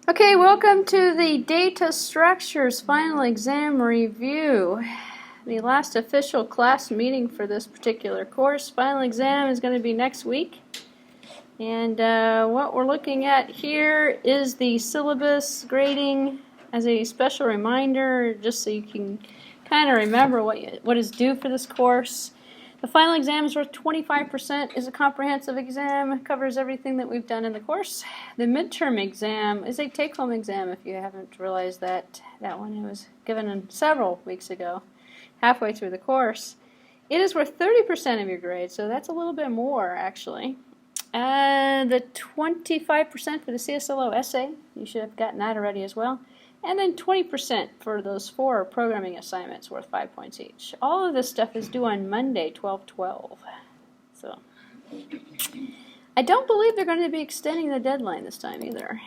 Okay, welcome to the Data Structures Final Exam Review. The last official class meeting for this particular course. Final exam is going to be next week. And what we're looking at here is the syllabus grading as a special reminder, just so you can kind of remember what is due for this course. The final exam is worth 25%, is a comprehensive exam, it covers everything that we've done in the course. The midterm exam is a take-home exam, if you haven't realized that. That one was given several weeks ago, halfway through the course. It is worth 30% of your grade, so that's a little bit more, actually. The 25% for the CSLO essay, you should have gotten that already as well. And then 20% for those 4 programming assignments worth 5 points each. All of this stuff is due on Monday, 12/12. So I don't believe they're going to be extending the deadline this time either.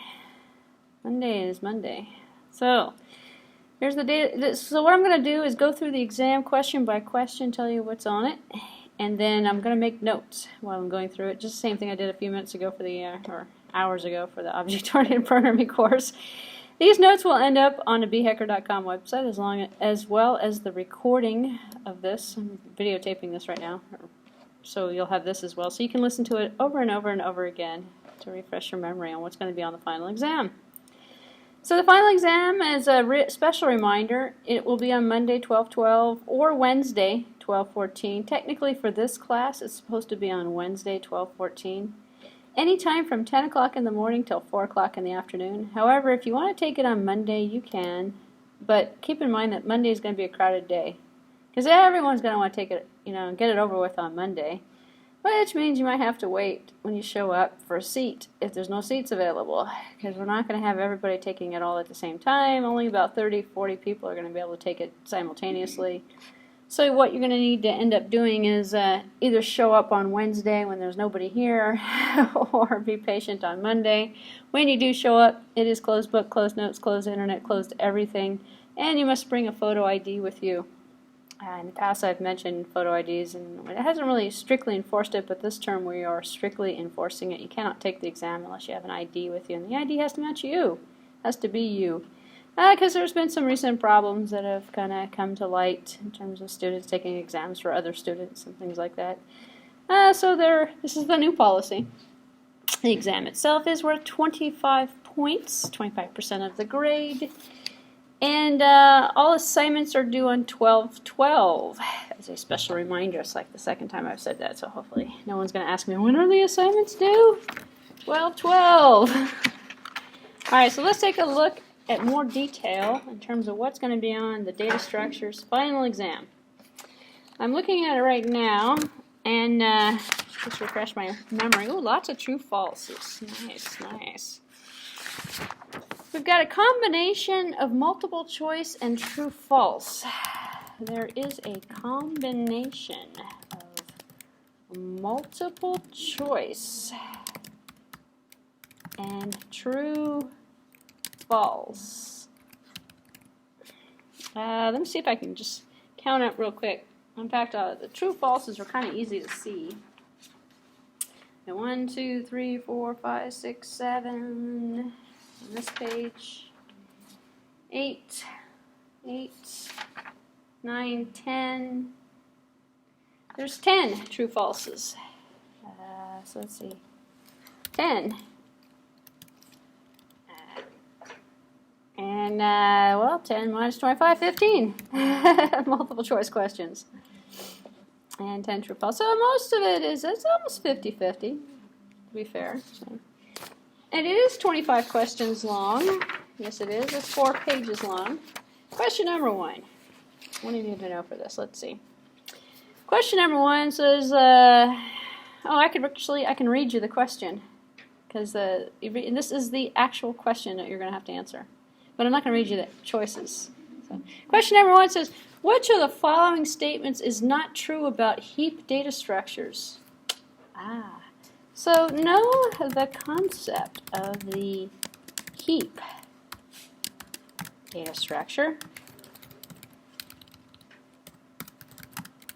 Monday is Monday. So here's the data. So what I'm going to do is go through the exam question by question, tell you what's on it, and then I'm going to make notes while I'm going through it. Just the same thing I did a few minutes ago for the or hours ago for the object-oriented programming course. These notes will end up on the bhecker.com website as well as the recording of this. I'm videotaping this right now, so you'll have this as well. So you can listen to it over and over and over again to refresh your memory on what's going to be on the final exam. So the final exam, as a special reminder, it will be on Monday 12/12 or Wednesday 12/14. Technically for this class, it's supposed to be on Wednesday 12/14. Anytime from 10 o'clock in the morning till 4 o'clock in the afternoon. However, if you want to take it on Monday, you can. But keep in mind that Monday is going to be a crowded day. Because everyone's going to want to take it, and get it over with on Monday. Which means you might have to wait when you show up for a seat if there's no seats available. Because we're not going to have everybody taking it all at the same time. Only about 30, 40 people are going to be able to take it simultaneously. So what you're going to need to end up doing is either show up on Wednesday when there's nobody here or be patient on Monday. When you do show up, it is closed book, closed notes, closed internet, closed everything, and you must bring a photo ID with you. In the past I've mentioned photo IDs, and it hasn't really strictly enforced it, but this term we are strictly enforcing it. You cannot take the exam unless you have an ID with you, and the ID has to match you. It has to be you. Because there's been some recent problems that have kind of come to light in terms of students taking exams for other students and things like that. So this is the new policy. The exam itself is worth 25 points, 25% of the grade. And all assignments are due on 12/12. As a special reminder, it's like the second time I've said that, so hopefully no one's going to ask me, when are the assignments due? 12/12. Alright, so let's take a look at more detail in terms of what's going to be on the data structures final exam. I'm looking at it right now, and just refresh my memory. Oh, lots of true falses. Nice, nice. We've got a combination of multiple choice and true false. There is a combination of multiple choice and true false. Let me see if I can just count up real quick. In fact, the true falses are kind of easy to see. 1, 2, 3, 4, 5, 6, 7 on this page. 8, 9, 10. There's 10 true falses. So let's see. 10. And, well, 10 minus 25, 15. Multiple choice questions. And 10 true false. So most of it it's almost 50-50, to be fair. So. And it is 25 questions long. Yes, it is. It's 4 pages long. Question number 1. What do you need to know for this? Let's see. Question number 1 says, I can read you the question. Because this is the actual question that you're going to have to answer. But I'm not going to read you the choices. So, question number 1 says, which of the following statements is not true about heap data structures? So know the concept of the heap data structure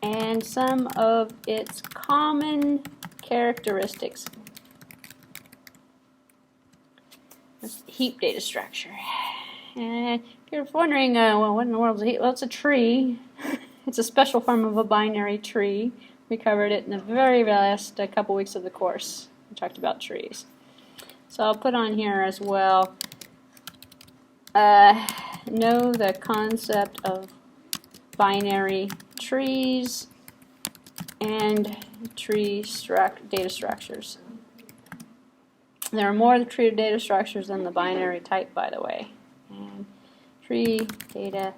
and some of its common characteristics. That's heap data structure. And if you're wondering, well, what in the world is a heap? Well, it's a tree. It's a special form of a binary tree. We covered it in the very last couple weeks of the course. We talked about trees. So I'll put on here as well, know the concept of binary trees and tree data structures. There are more tree data structures than the binary type, by the way. And tree data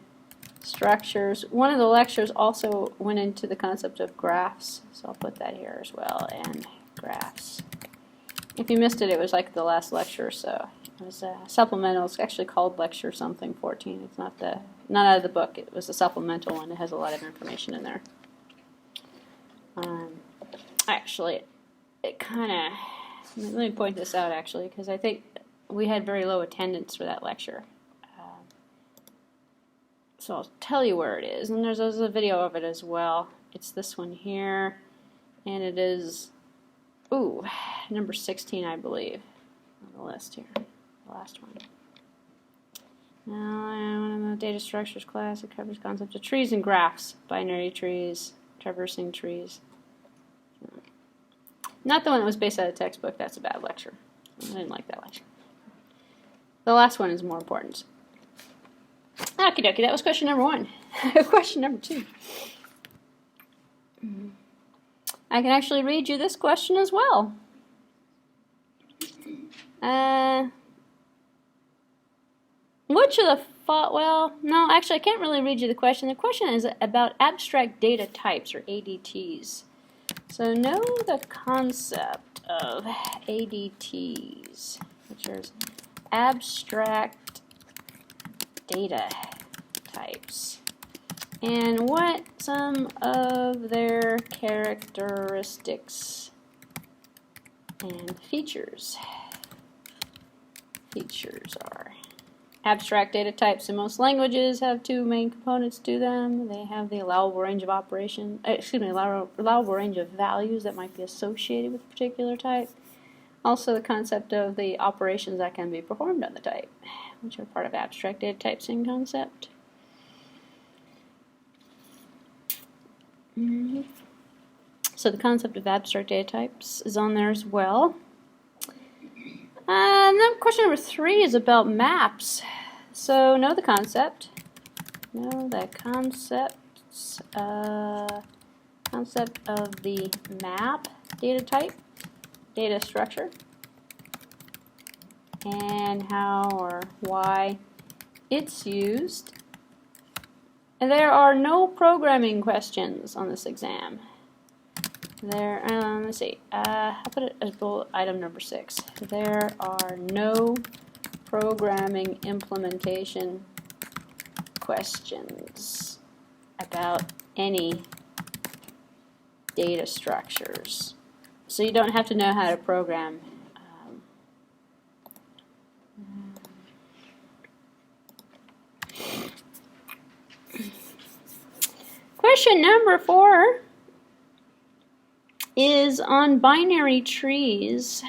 structures. One of the lectures also went into the concept of graphs, so I'll put that here as well, and graphs. If you missed it, it was like the last lecture or so. It was supplemental. It's actually called lecture something 14. It's not out of the book. It was a supplemental one. It has a lot of information in there. Actually, it kind of, let me point this out actually, because I think we had very low attendance for that lecture. So I'll tell you where it is, and there's a video of it as well. It's this one here, and it is, number 16, I believe, on the list here, the last one. Now, in the data structures class, it covers concepts of trees and graphs, binary trees, traversing trees. Not the one that was based out of the textbook. That's a bad lecture. I didn't like that lecture. The last one is more important. Okie dokie, that was question number 1. Question number 2. I can actually read you this question as well. Which of the well, no, actually I can't really read you the question. The question is about abstract data types, or ADTs. So know the concept of ADTs, which is abstract data types, and what some of their characteristics and features are. Abstract data types in most languages have 2 main components to them. They have the allowable range of allowable range of values that might be associated with a particular type. Also the concept of the operations that can be performed on the type, which are part of abstract data types in concept. So the concept of abstract data types is on there as well. And then question number 3 is about maps. So know the concept. Know the concept of the map data type, data structure, and how or why it's used. And there are no programming questions on this exam. Let's see, I'll put it as bullet item number 6. There are no programming implementation questions about any data structures. So you don't have to know how to program. Question number 4 is on binary trees.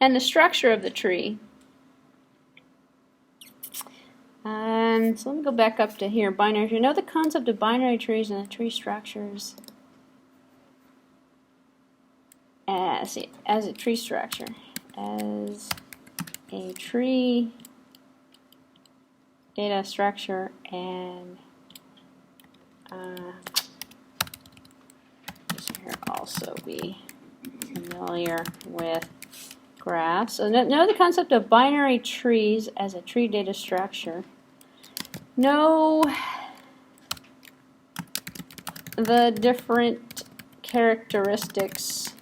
And the structure of the tree. So let me go back up to here. Binary tree. Know the concept of binary trees and the tree structures. As a tree structure. As a tree data structure, and here also be familiar with graphs. So know the concept of binary trees as a tree data structure. Know the different characteristics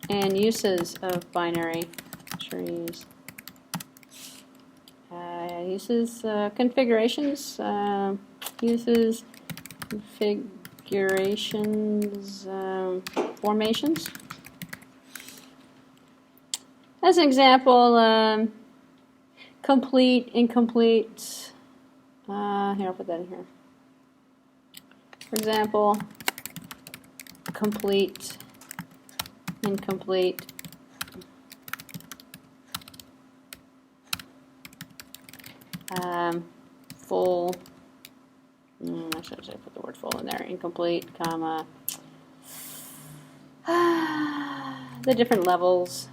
and uses of binary trees. Uses, configurations, uses, configurations, formations. As an example, complete, incomplete. Here, I'll put that in here. For example, complete, incomplete. Full. I should put the word full in there. Incomplete, comma. The different levels.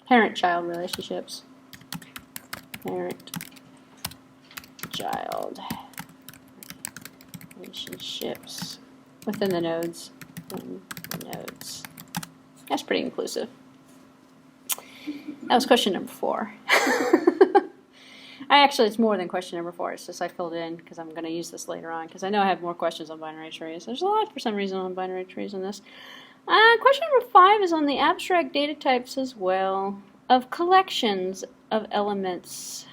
Parent-child relationships. Parent-child relationships within the nodes. That's pretty inclusive. That was question number 4. Actually, it's more than question number 4. It's just I filled it in because I'm going to use this later on because I know I have more questions on binary trees. There's a lot for some reason on binary trees in this. Question number 5 is on the abstract data types as well of collections of elements.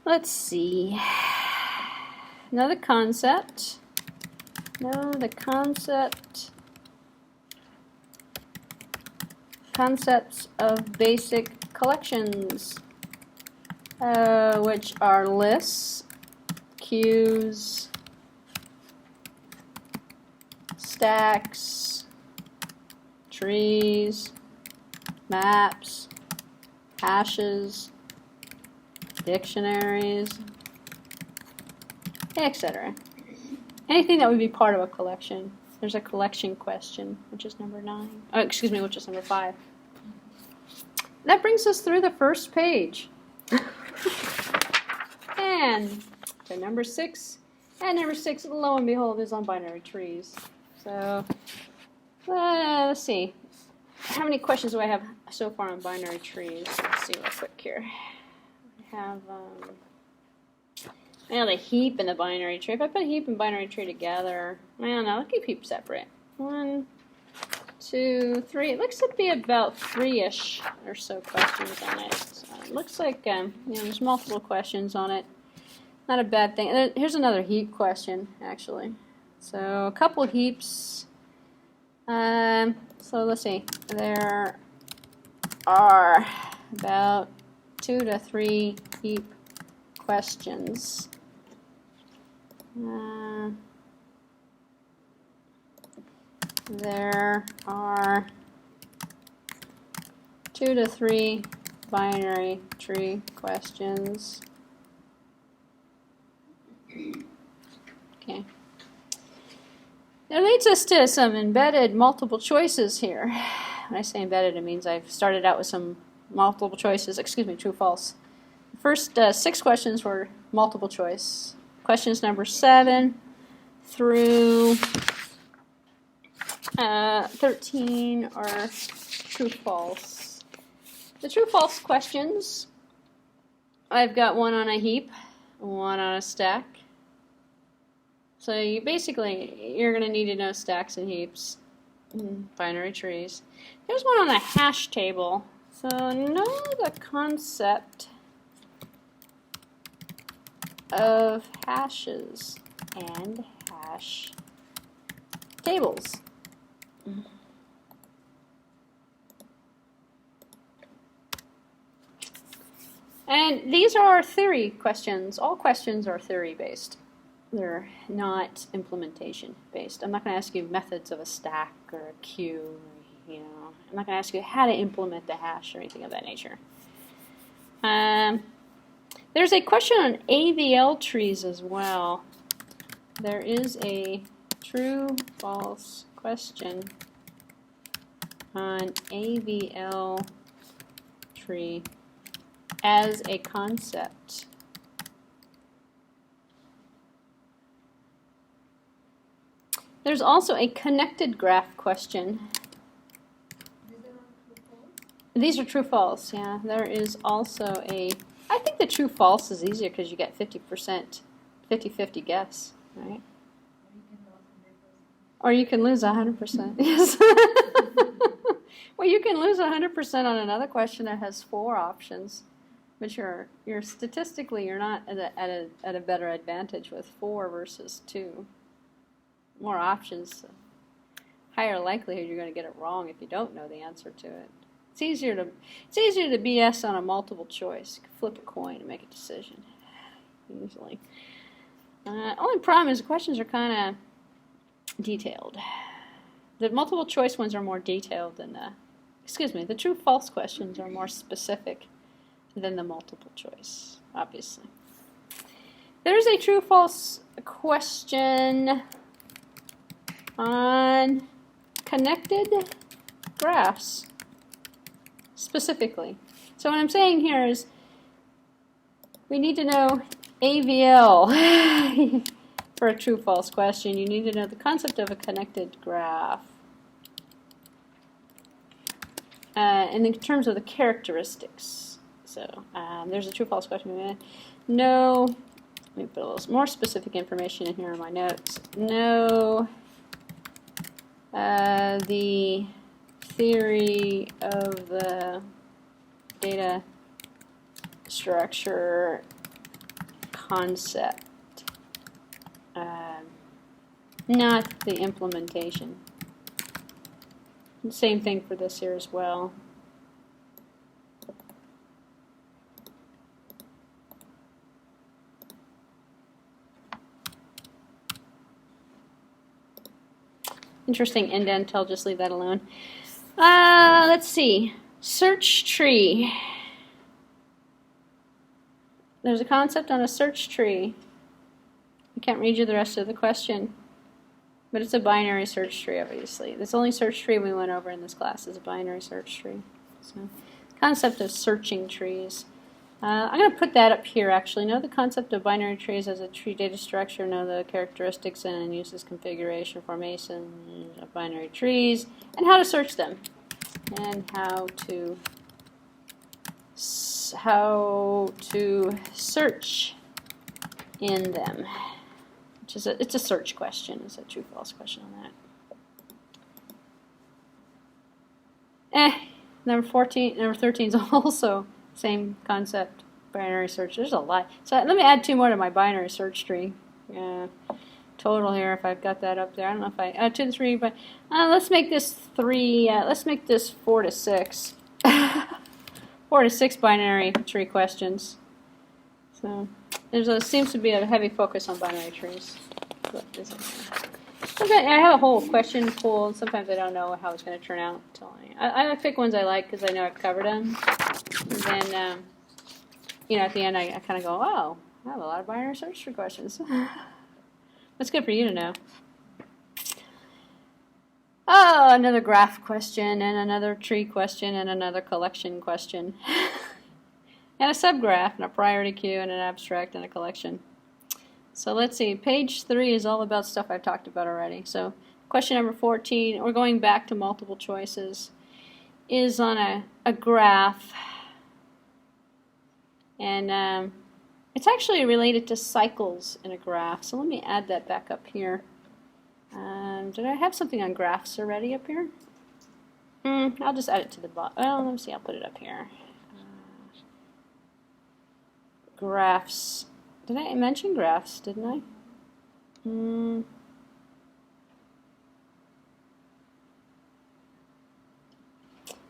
Let's see. Know the concept. Concepts of basic collections, which are lists, queues, stacks, trees, maps, hashes, dictionaries, etc. Anything that would be part of a collection. There's a collection question, which is number 9. Oh, excuse me, which is number 5. That brings us through the first page. And to number 6. And number 6, lo and behold, is on binary trees. So, let's see. How many questions do I have so far on binary trees? Let's see real quick here. I have the heap and the binary tree. If I put heap and binary tree together, I don't know, I'll keep heap separate. 1, 2, 3. It looks to be about 3-ish or so questions on it. So it looks like there's multiple questions on it. Not a bad thing. Here's another heap question, actually. So a couple heaps. So let's see. There are about 2 to 3 heap questions. There are 2 to 3 binary tree questions. Okay. That leads us to some embedded multiple choices here. When I say embedded, it means I've started out with some multiple choices, true, false. The first 6 questions were multiple choice. Questions number 7 through 13 are true, false. The true, false questions, I've got one on a heap, one on a stack. So you're going to need to know stacks and heaps, binary trees. There's one on a hash table. So know the concept of hashes and hash tables. And these are theory questions. All questions are theory-based. They're not implementation-based. I'm not going to ask you methods of a stack or a queue. I'm not going to ask you how to implement the hash or anything of that nature. There's a question on AVL trees as well. There is a true-false question on AVL tree as a concept. There's also a connected graph question. These are true-false, yeah. There is also I think the true-false is easier because you get 50%, 50-50 guess, right? Or you can lose 100%. Yes. Well, you can lose 100% on another question that has 4 options, but you're statistically you're not at a better advantage with 4 versus 2. More options, higher likelihood you're going to get it wrong if you don't know the answer to it. It's easier to BS on a multiple choice. You can flip a coin and make a decision, usually. Only problem is the questions are kind of detailed. The multiple choice ones are more detailed than the true-false questions are more specific than the multiple choice, obviously. There's a true-false question on connected graphs, specifically. So what I'm saying here is we need to know AVL for a true-false question. You need to know the concept of a connected graph. And in terms of the characteristics. So there's a true-false question. No, let me put a little more specific information in here in my notes. No, the theory of the data structure concept, not the implementation. Same thing for this here as well. Interesting indent, I'll just leave that alone. Let's see. Search tree. There's a concept on a search tree. I can't read you the rest of the question, but it's a binary search tree, obviously. This only search tree we went over in this class is a binary search tree. So, concept of searching trees. I'm going to put that up here, actually. Know the concept of binary trees as a tree data structure. Know the characteristics and uses, configuration, formation of binary trees, and how to search them, and how to search in them. Which is it's a search question. It's a true-false question on that. Number 13 is also same concept, binary search. There's a lot. So let me add 2 more to my binary search tree. Total here, if I've got that up there. I don't know if I 2 to 3, but let's make this 3. Let's make this 4 to 6. 4 to 6 binary tree questions. So there seems to be a heavy focus on binary trees. I have a whole question pool, and sometimes I don't know how it's going to turn out. I pick ones I like because I know I've covered them. And then, at the end I kind of go, oh, I have a lot of binary search tree questions. That's good for you to know. Oh, another graph question, and another tree question, and another collection question. And a subgraph, and a priority queue, and an abstract, and a collection. So let's see, page 3 is all about stuff I've talked about already. So question number 14, we're going back to multiple choices, is on a graph. And it's actually related to cycles in a graph. So let me add that back up here. Did I have something on graphs already up here? I'll just add it to the bottom. Well, let me see, I'll put it up here. Graphs. Did I mention graphs, didn't I?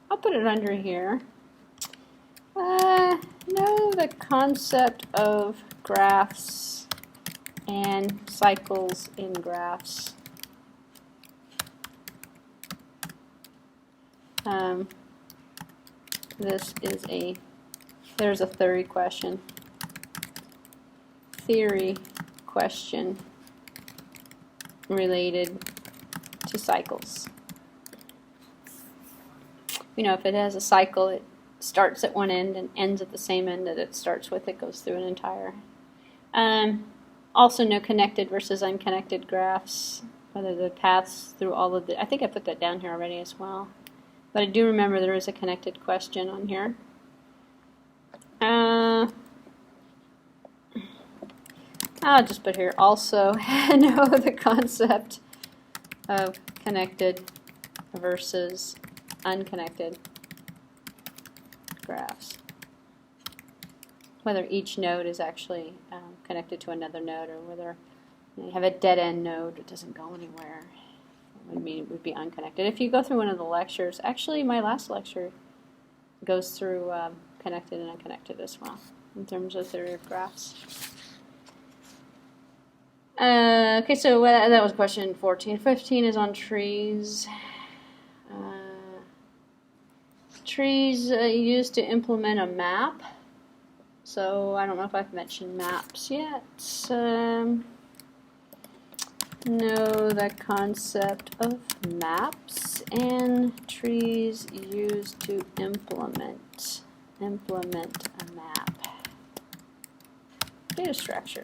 I'll put it under here. Know the concept of graphs and cycles in graphs. There's a theory question. Theory question related to cycles. If it has a cycle, it starts at one end and ends at the same end that it starts with. It goes through an entire. Also know connected versus unconnected graphs, whether the paths through all of the. I think I put that down here already as well. But I do remember there is a connected question on here. I'll just put here also know the concept of connected versus unconnected graphs. Whether each node is actually connected to another node, or whether you have a dead-end node that doesn't go anywhere. would be unconnected. If you go through one of the lectures, actually my last lecture goes through connected and unconnected as well, in terms of theory of graphs. Okay, so that was question 14. 15 is on trees. Trees used to implement a map. So I don't know if I've mentioned maps yet. Know the concept of maps and trees used to implement a map. Data structure.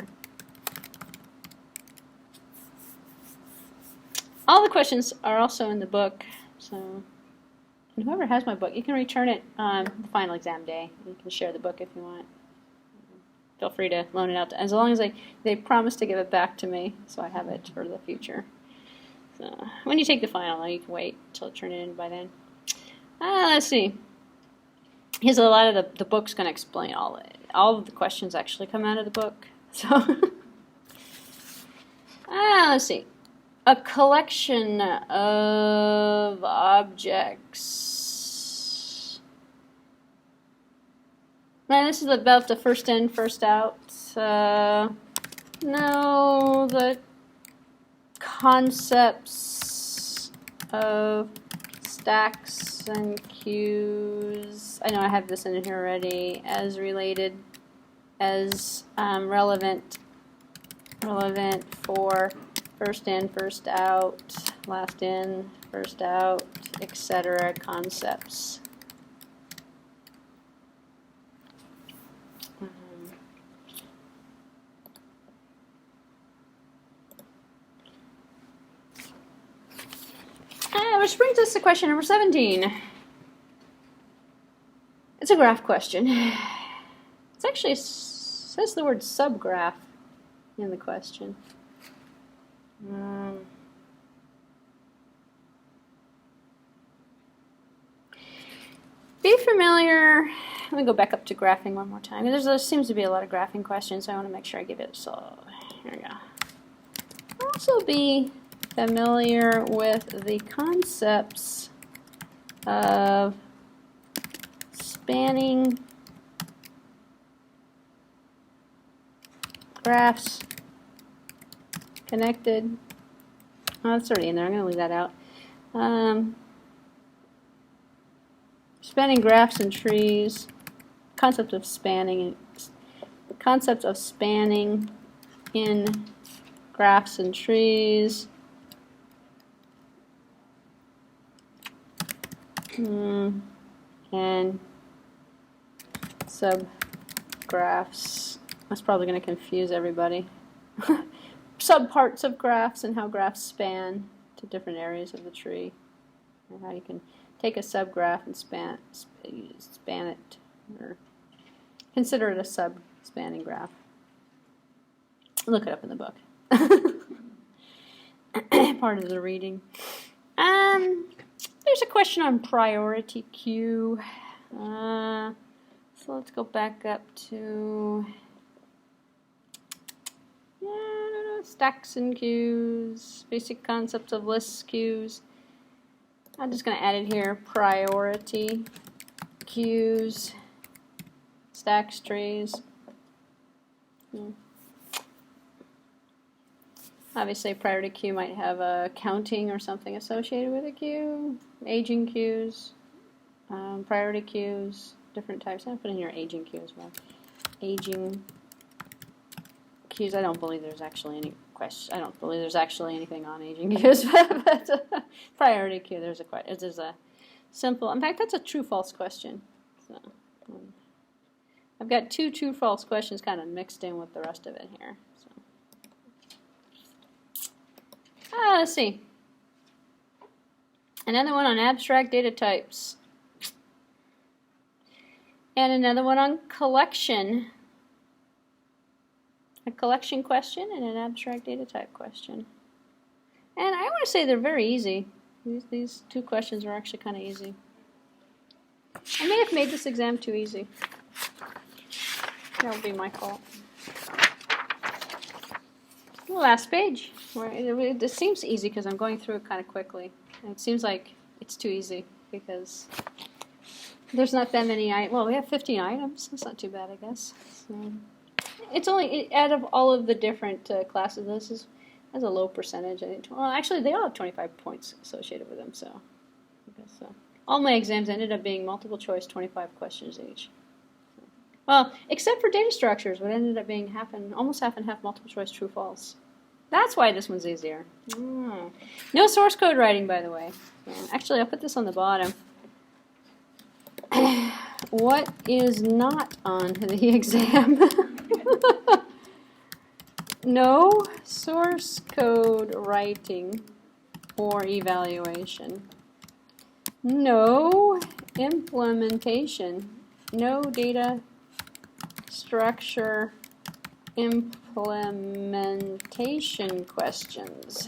All the questions are also in the book, so and whoever has my book, you can return it on the final exam day. You can share the book if you want. Feel free to loan it out, as long as they promise to give it back to me, so I have it for the future. So when you take the final, you can wait until I turn it in by then. Let's see. Here's a lot of the book's going to explain all of the questions actually come out of the book. So let's see. A collection of objects. Now this is about the first in, first out. Know the concepts of stacks and queues. I know I have this in here already. As related, as relevant for first in, first out, last in, first out, etc. concepts. Which brings us to question number 17. It's a graph question. It actually says the word subgraph in the question. Be familiar. Let me go back up to graphing one more time. There seems to be a lot of graphing questions, so I want to make sure I give it. So here we go. Also be familiar with the concepts of spanning graphs, connected. Oh, that's already in there. I'm going to leave that out. Spanning graphs and trees. Concept of spanning. The concept of spanning in graphs and trees. And subgraphs. That's probably going to confuse everybody. Subparts of graphs and how graphs span to different areas of the tree. And how you can take a subgraph and span it, or consider it a sub-spanning graph. Look it up in the book. Part of the reading. There's a question on priority queue. So let's go back up to stacks and queues, basic concepts of lists, queues. I'm just going to add it here. Priority queues, stacks, trees. Obviously, a priority queue might have a counting or something associated with a queue. Aging queues, priority queues, different types. I'll put in here aging queue as well. Aging queues. I don't believe there's actually any question. I don't believe there's actually anything on aging queues, but priority queue. There's a simple. In fact, that's a true/false question. So I've got two true/false questions kind of mixed in with the rest of it here. So. Let's see. Another one on abstract data types. And another one on collection. A collection question and an abstract data type question. And I want to say they're very easy. These two questions are actually kind of easy. I may have made this exam too easy. That would be my fault. Last page. It seems easy because I'm going through it kind of quickly. And it seems like it's too easy because there's not that many items. Well, we have 15 items. That's not too bad, I guess. So it's only, out of all of the different classes, this has a low percentage. Well, actually, they all have 25 points associated with them, so I guess so. All my exams ended up being multiple choice, 25 questions each. Well, except for data structures, what ended up being almost half and half multiple choice, true, false. That's why this one's easier. No source code writing, by the way. Actually, I'll put this on the bottom. What is not on the exam? No source code writing or evaluation. No implementation. No data structure implementation questions.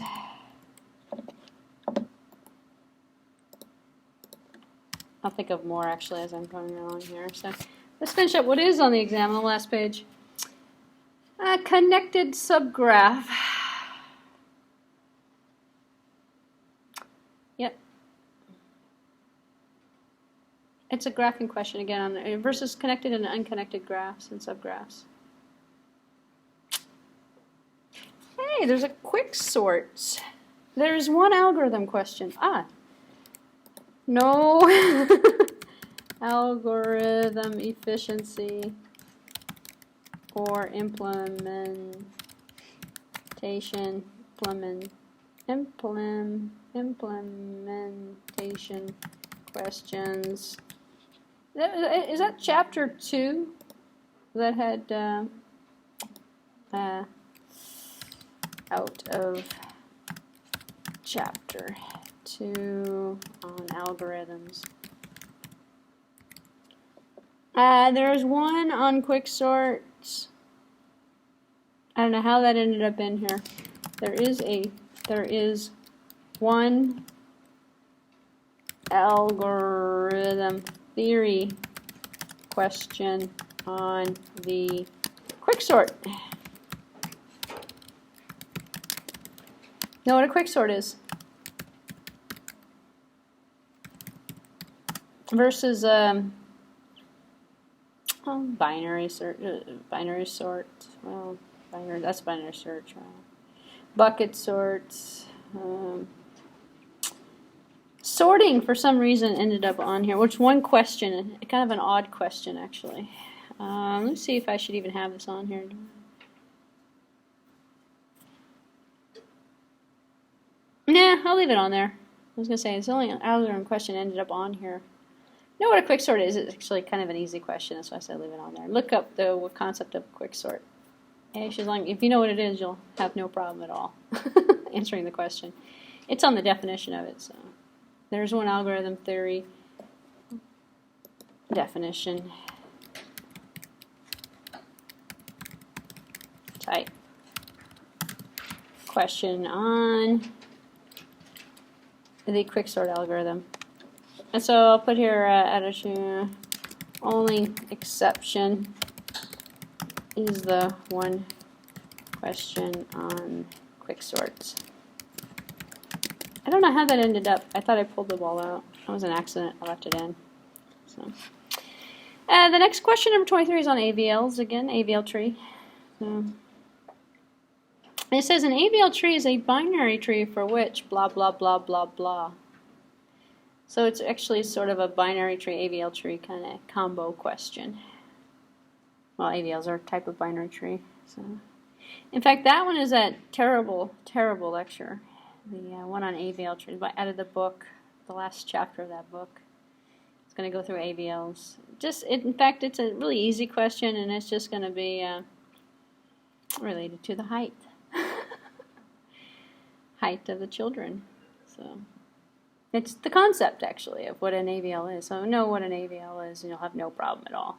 I'll think of more actually as I'm going along here. So let's finish up what is on the exam on the last page. A connected subgraph. Yep. It's a graphing question again versus connected and unconnected graphs and subgraphs. Hey, there's a Quicksort. There's one algorithm question. No algorithm efficiency or implementation questions. Is that chapter 2 that had out of chapter 2 on algorithms? There's one on Quicksorts. I don't know how that ended up in here. There is one algorithm theory question on the Quicksort. Know what a Quicksort is? Versus binary sort. Well, that's binary search. Bucket sorts. Sorting for some reason ended up on here. Which one question? Kind of an odd question actually. Let's see if I should even have this on here. Nah, I'll leave it on there. I was gonna say it's only an algorithm question ended up on here. Know what a quicksort is? It's actually kind of an easy question. That's why I said leave it on there. Look up the concept of quicksort. If you know what it is, you'll have no problem at all answering the question. It's on the definition of it. So there's one algorithm theory definition. Type question on the quicksort algorithm. And so I'll put here attitude. Only exception is the one question on quicksorts. I don't know how that ended up. I thought I pulled the ball out. That was an accident. I left it in. So, the next question, number 23, is on AVLs again. AVL tree. So, it says an AVL tree is a binary tree for which blah blah blah blah blah. So it's actually sort of a binary tree, AVL tree kind of combo question. Well, AVLs are a type of binary tree. So, in fact, that one is a terrible, terrible lecture. The one on AVL trees, out of the book, the last chapter of that book. It's going to go through AVLs. In fact, it's a really easy question, and it's just going to be related to the height. Height of the children. So it's the concept, actually, of what an AVL is. So know what an AVL is, and you'll have no problem at all.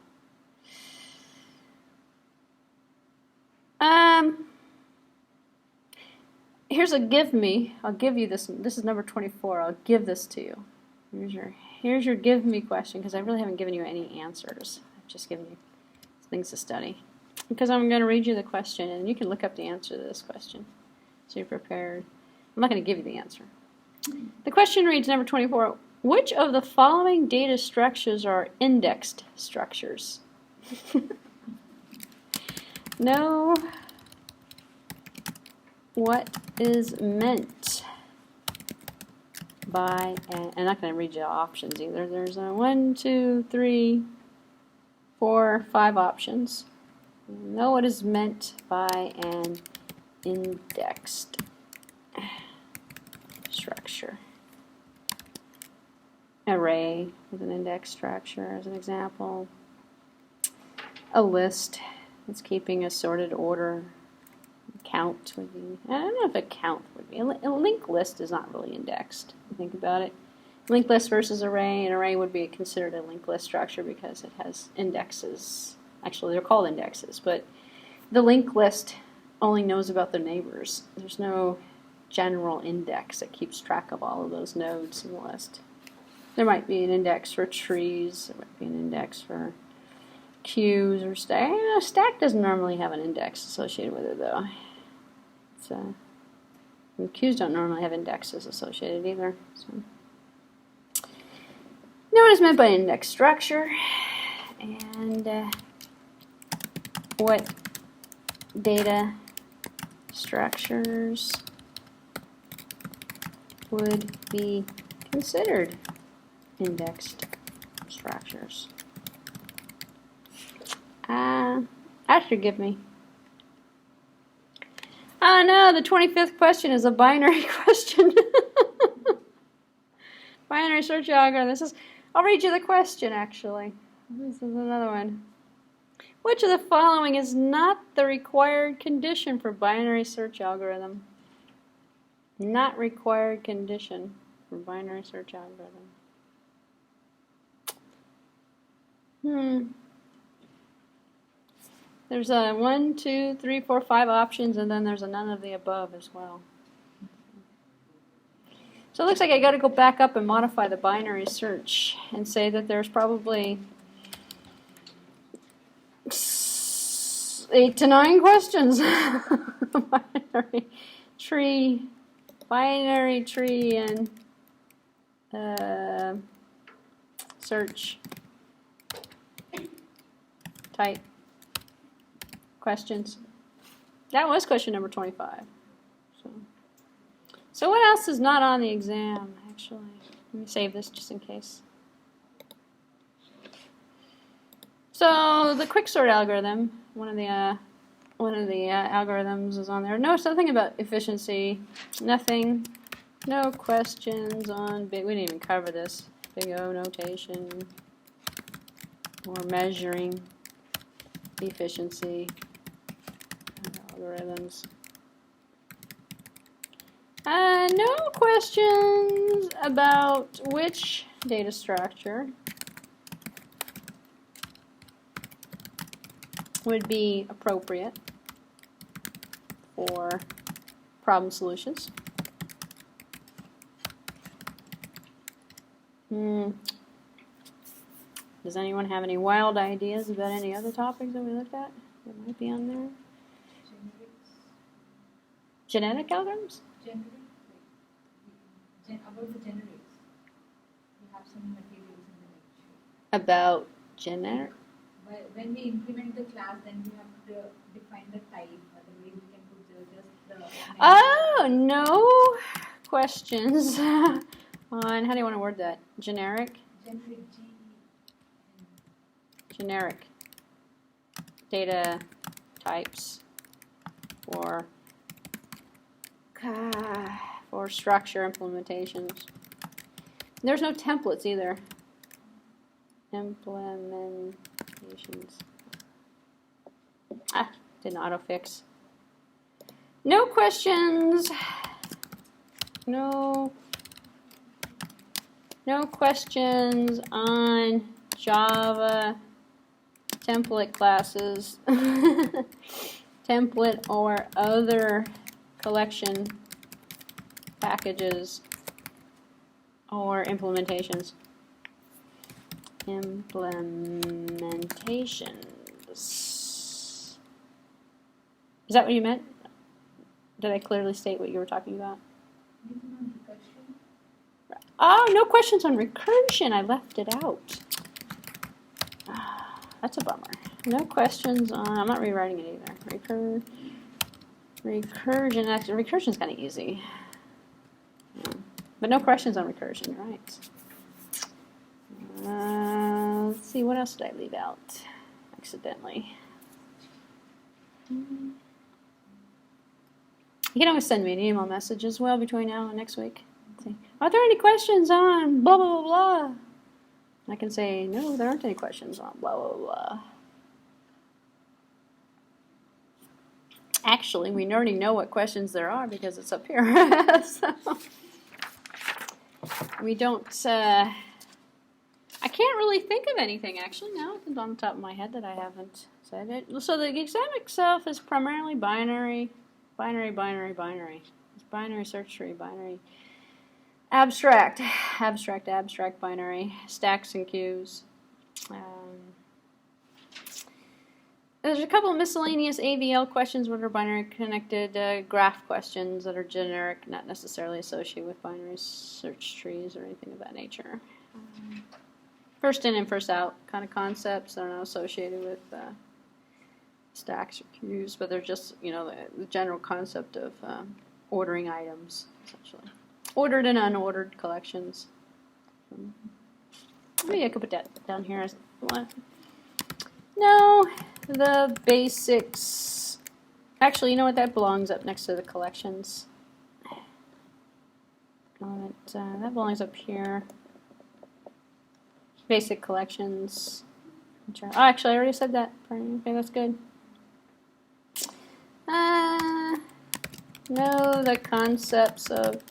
Here's a give me. I'll give you this. This is number 24. I'll give this to you. Here's your give me question, because I really haven't given you any answers. I've just given you things to study. because I'm going to read you the question, and you can look up the answer to this question so you're prepared. I'm not going to give you the answer. The question reads, number 24, which of the following data structures are indexed structures? Know what is meant by, and I'm not going to read you the options either. There's 1, 2, 3, 4, 5 options. Know what is meant by an indexed structure. Array with an index structure as an example. A list that's keeping a sorted order. Count would be, I don't know if a count would be. A linked list is not really indexed, if you think about it. Linked list versus array. An array would be considered a linked list structure because it has indexes. Actually, they're called indexes, but the linked list only knows about the neighbors. There's no general index that keeps track of all of those nodes in the list. There might be an index for trees. There might be an index for queues or stack. Stack doesn't normally have an index associated with it, though. Queues don't normally have indexes associated either. So, know what is meant by an index structure, and what data structures would be considered indexed structures. That should give me. Oh no, the 25th question is a binary question. Binary search algorithm. I'll read you the question actually. This is another one. Which of the following is not the required condition for binary search algorithm? Not required condition for binary search algorithm. There's 1, 2, 3, 4, 5 options, and then there's a none of the above as well. So it looks like I got to go back up and modify the binary search and say that there's probably 8 to 9 questions. binary tree, and search type questions. That was question number 25. So what else is not on the exam, actually? Let me save this just in case. So the Quicksort algorithm, one of the algorithms is on there. No, something about efficiency. Nothing. No questions on big. We didn't even cover this. Big O notation or measuring efficiency algorithms. No questions about which data structure would be appropriate for problem solutions. Does anyone have any wild ideas about any other topics that we looked at that might be on there? Genetic algorithms? About the generics. We have some materials in the lecture. About generic? When we implement the class, then we have to define the type. Otherwise, we can put just the. Oh, no questions on, how do you want to word that? Generic? Generic data types for structure implementations. There's no templates either. Implementations. Didn't autofix. No questions. No questions on Java template classes, template or other collection packages or implementations. Implementations. Is that what you meant? Did I clearly state what you were talking about? Oh, no questions on recursion. I left it out. That's a bummer. No questions on, I'm not rewriting it either. Recursion, actually, recursion's kind of easy. Yeah. But no questions on recursion, right? Let's see, what else did I leave out accidentally? You can always send me an email message as well between now and next week. See, are there any questions on blah, blah, blah, blah? I can say, no, there aren't any questions on blah, blah, blah. Actually, we already know what questions there are because it's up here. So, we don't, I can't really think of anything, actually, now on the top of my head that I haven't said it. So the exam itself is primarily binary. It's binary search tree, binary. Abstract, binary, stacks and queues. There's a couple of miscellaneous AVL questions which are binary connected, graph questions that are generic, not necessarily associated with binary search trees or anything of that nature. First in and first out kind of concepts that are not associated with stacks or queues, but they're just, you know, the general concept of ordering items, essentially. Ordered and unordered collections. Maybe I could put that down here as one. No, the basics. Actually, you know what? That belongs up next to the collections. That belongs up here. Basic collections. Oh, actually, I already said that. Okay, that's good. No, the concepts of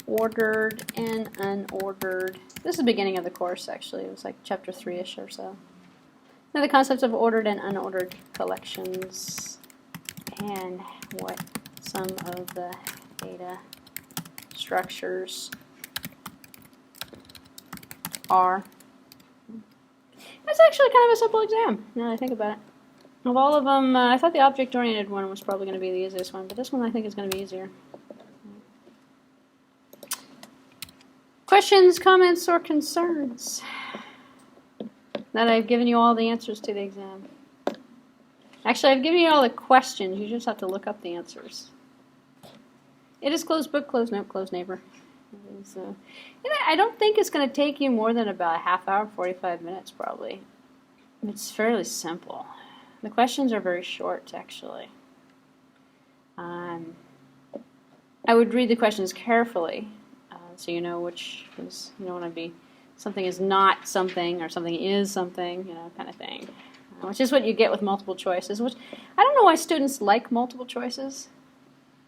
ordered and unordered. This is the beginning of the course, actually. It was like chapter 3-ish or so. Now the concepts of ordered and unordered collections and what some of the data structures are. That's actually kind of a simple exam, now that I think about it. Of all of them, I thought the object-oriented one was probably going to be the easiest one, but this one I think is going to be easier. Questions, comments, or concerns? That I've given you all the answers to the exam. Actually, I've given you all the questions. You just have to look up the answers. It is closed book, closed note, closed neighbor. I don't think it's going to take you more than about a half hour, 45 minutes probably. It's fairly simple. The questions are very short, actually. I would read the questions carefully, so you know which is, you don't want to be, something is not something or something is something, you know, kind of thing. Which is what you get with multiple choices, which I don't know why students like multiple choices.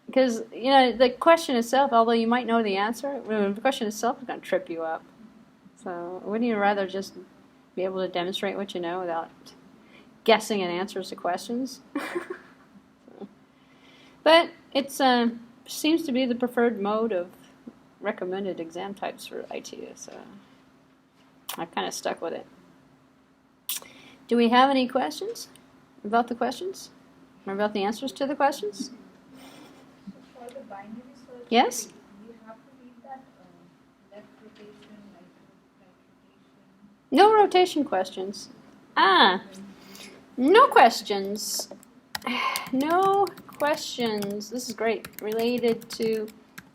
Because, you know, the question itself, although you might know the answer, the question itself is going to trip you up. So wouldn't you rather just be able to demonstrate what you know without guessing at answers to questions? But it seems to be the preferred mode of recommended exam types for ITU, so I've kind of stuck with it. Do we have any questions about the questions? Or about the answers to the questions? For the binary search, Yes? you have to read that left rotation, right rotation. No rotation questions. No questions. No questions. This is great. Related to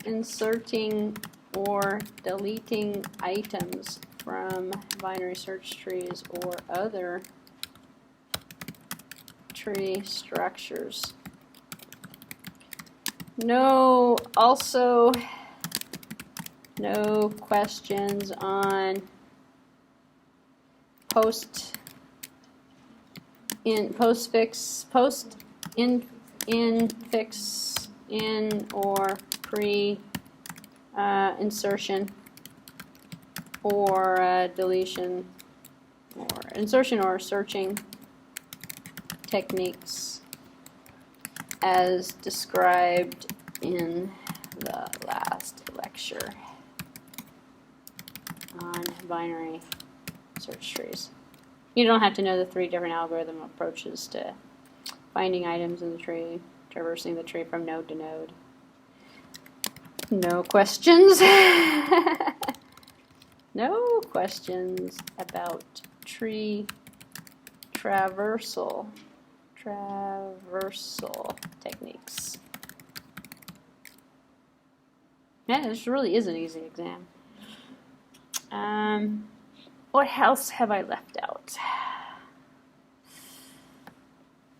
inserting or deleting items from binary search trees or other tree structures. No, also, no questions on postfix in or pre insertion or deletion or insertion or searching techniques as described in the last lecture on binary search trees. You don't have to know the 3 different algorithm approaches to finding items in the tree traversing the tree from node to node. No questions. No questions about tree traversal techniques. Yeah, this really is an easy exam. What else have I left out?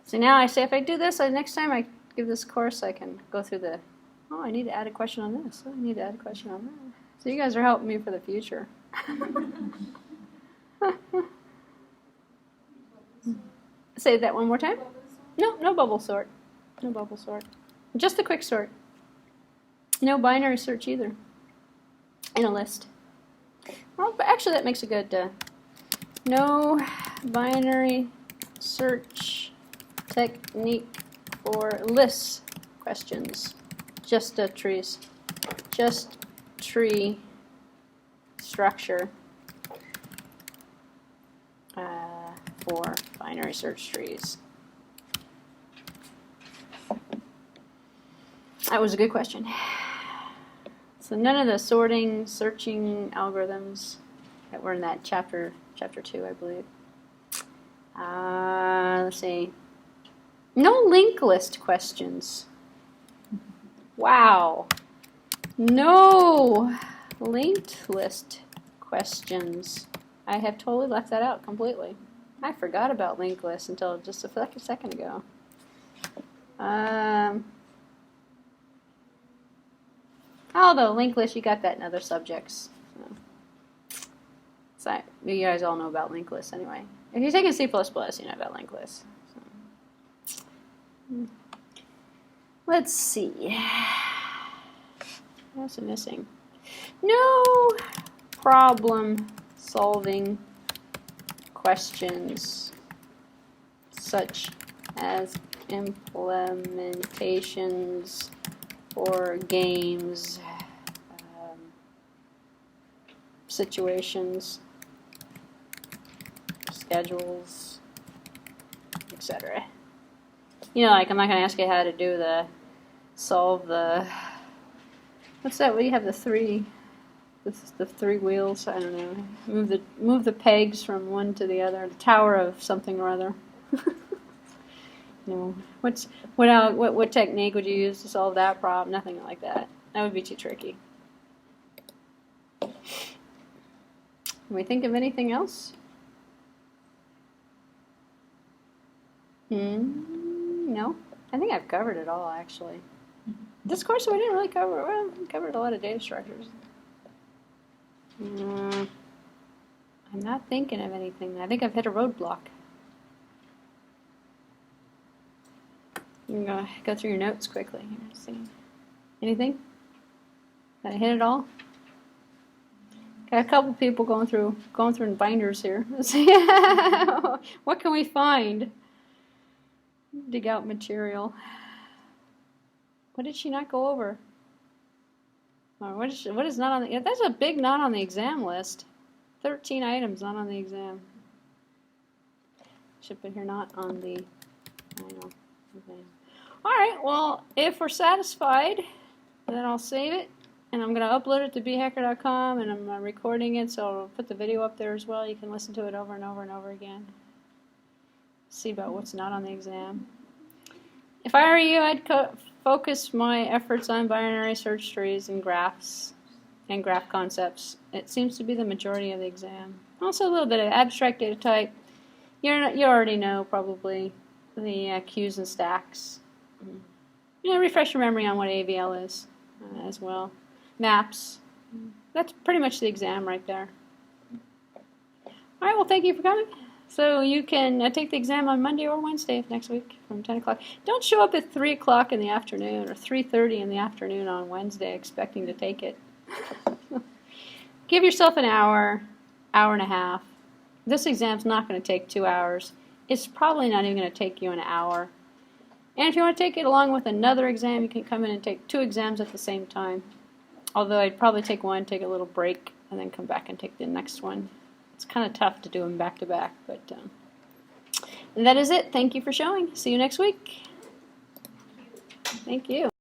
So now I say if I do this, next time I give this course, I can go through the, oh, I need to add a question on this. Oh, I need to add a question on that. So you guys are helping me for the future. Say that one more time. No, no bubble sort. No bubble sort. Just the quick sort. No binary search either. In a list. Well, but actually that makes a good, no binary search technique for lists questions. Just trees. Just tree structure for binary search trees. That was a good question. So none of the sorting, searching algorithms that were in that chapter 2, I believe. Let's see. No linked list questions. Wow. No linked list questions. I have totally left that out completely. I forgot about linked lists until just a second ago. Although linked lists, you got that in other subjects. So you guys all know about linked lists anyway. If you're taking C++, you know about linked lists. So. Let's see. What else am I missing? No problem solving questions such as implementations for games, situations, schedules, etc. You know, like I'm not going to ask you how to do solve the, what's that? What do you have the three wheels? I don't know. Move the pegs from one to the other. The tower of something or other. No. What technique would you use to solve that problem? Nothing like that. That would be too tricky. Can we think of anything else? No. I think I've covered it all, actually. This course we didn't really cover. Well, we covered a lot of data structures. I'm not thinking of anything. I think I've hit a roadblock. I'm gonna go through your notes quickly. Let's see. Anything? Did I hit it all? Got a couple people going through binders here. Let's see. What can we find? Dig out material. What did she not go over? What is not on the? That's a big not on the exam list. 13 items not on the exam. Should put here not on the. I know. Okay. All right. Well, if we're satisfied, then I'll save it, and I'm going to upload it to bhacker.com, and I'm recording it, so I'll put the video up there as well. You can listen to it over and over and over again. See about what's not on the exam. If I were you, I'd focus my efforts on binary search trees and graphs and graph concepts. It seems to be the majority of the exam. Also a little bit of abstract data type. You already know probably the queues and stacks. Refresh your memory on what AVL is as well. Maps. That's pretty much the exam right there. All right, well, thank you for coming. So you can take the exam on Monday or Wednesday of next week from 10 o'clock. Don't show up at 3 o'clock in the afternoon or 3:30 in the afternoon on Wednesday expecting to take it. Give yourself an hour, hour and a half. This exam's not going to take 2 hours. It's probably not even going to take you an hour. And if you want to take it along with another exam, you can come in and take 2 exams at the same time. Although I'd probably take one, take a little break, and then come back and take the next one. It's kind of tough to do them back to back, but and that is it. Thank you for showing. See you next week. Thank you.